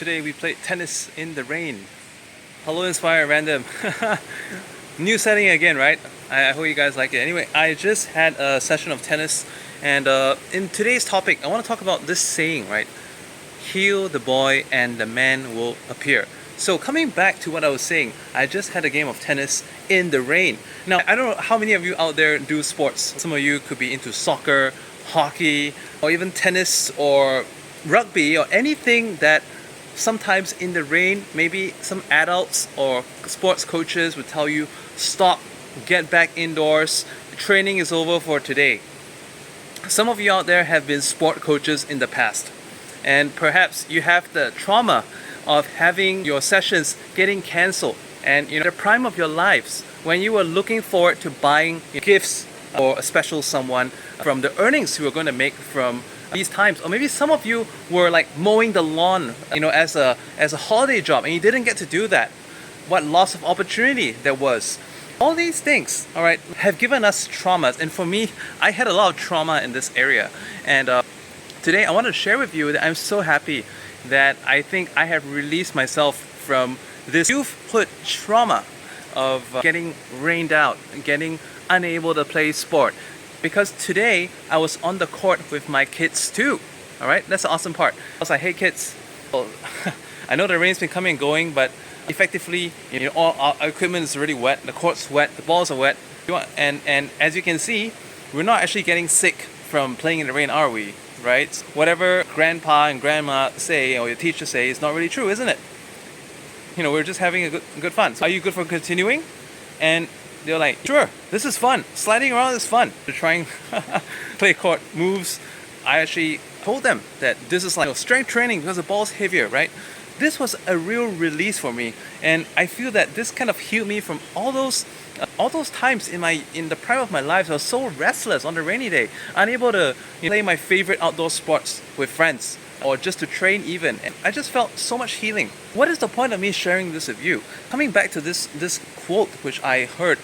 today we played tennis in the rain. Hello Inspire Random. New setting again, right? I hope you guys like it. Anyway, I just had a session of tennis, and in today's topic I want to talk about this saying, right? Heal the boy and the man will appear. So coming back to what I was saying, I just had a game of tennis in the rain. Now, I don't know how many of you out there do sports. Some of you could be into soccer, hockey, or even tennis or rugby or anything that sometimes in the rain, maybe some adults or sports coaches would tell you, stop, get back indoors, training is over for today. Some of you out there have been sport coaches in the past, and perhaps you have the trauma of having your sessions getting cancelled, and the prime of your lives when you were looking forward to buying gifts or a special someone from the earnings you were going to make from these times. Or maybe some of you were like mowing the lawn as a holiday job, and you didn't get to do that. What loss of opportunity there was. All these things, all right, have given us traumas, and for me, I had a lot of trauma in this area. And today I want to share with you that I'm so happy that I think I have released myself from this youthhood trauma of getting rained out, getting unable to play sport. Because today I was on the court with my kids too. All right, that's the awesome part. I was like, hey kids, well, I know the rain's been coming and going, but effectively, all our equipment is really wet, the court's wet, the balls are wet, and as you can see, we're not actually getting sick from playing in the rain, are we? Right? Whatever grandpa and grandma say or your teacher say is not really true, isn't it? We're just having a good fun. So are you good for continuing? And they're like, sure, this is fun. Sliding around is fun. They're trying play court moves. I actually told them that this is like strength training because the ball's heavier, right? This was a real release for me, and I feel that this kind of healed me from all those times in the prime of my life. I was so restless on the rainy day, unable to play my favorite outdoor sports with friends or just to train even. And I just felt so much healing. What is the point of me sharing this with you? Coming back to this quote which I heard,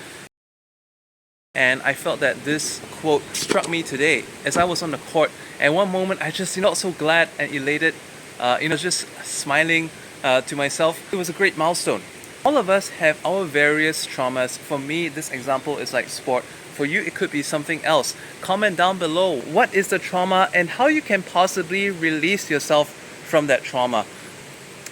and I felt that this quote struck me today as I was on the court. And one moment I just felt so glad and elated, just smiling to myself. It was a great milestone. All of us have our various traumas. For me, this example is like sport. For you, it could be something else. Comment down below what is the trauma and how you can possibly release yourself from that trauma.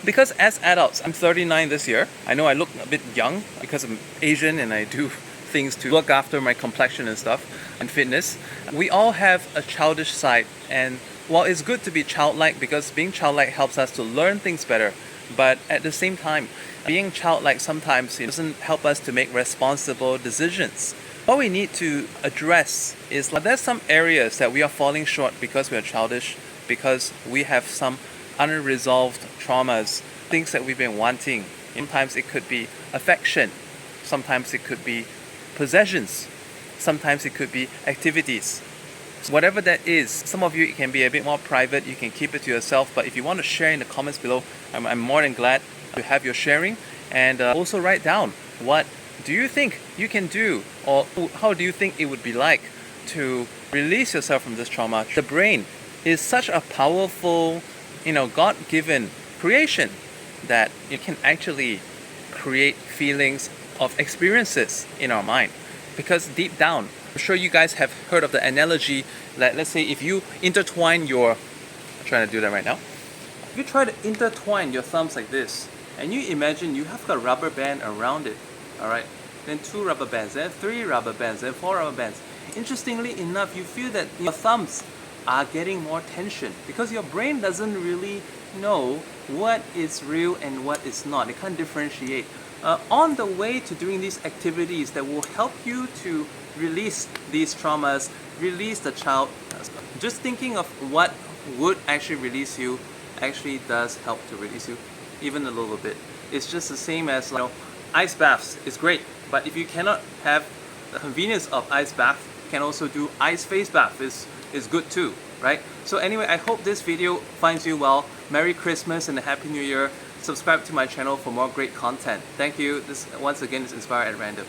Because as adults, I'm 39 this year. I know I look a bit young because I'm Asian and I do things to look after my complexion and stuff and fitness. We all have a childish side, and while it's good to be childlike because being childlike helps us to learn things better, but at the same time, being childlike sometimes doesn't help us to make responsible decisions. What we need to address is there's some areas that we are falling short because we are childish, because we have some unresolved traumas, things that we've been wanting. Sometimes it could be affection, sometimes it could be possessions, sometimes it could be activities. Whatever that is, some of you, it can be a bit more private, you can keep it to yourself, but if you want to share in the comments below, I'm more than glad to have your sharing. And also write down, what do you think you can do, or how do you think it would be like to release yourself from this trauma? The brain is such a powerful, God-given creation that it can actually create feelings of experiences in our mind. Because deep down, I'm sure you guys have heard of the analogy that, let's say, if you intertwine I'm trying to do that right now. If you try to intertwine your thumbs like this, and you imagine you have got a rubber band around it, all right? Then 2 rubber bands, then 3 rubber bands, then 4 rubber bands. Interestingly enough, you feel that your thumbs are getting more tension because your brain doesn't really know what is real and what is not. It can't differentiate. On the way to doing these activities that will help you to release these traumas, release the child, just thinking of what would actually release you actually does help to release you even a little bit. It's just the same as ice baths is great, but if you cannot have the convenience of ice bath, you can also do ice face bath is good too, right? So anyway, I hope this video finds you well. Merry Christmas and a Happy New Year. Subscribe to my channel for more great content. Thank you. This once again is Inspire at Random.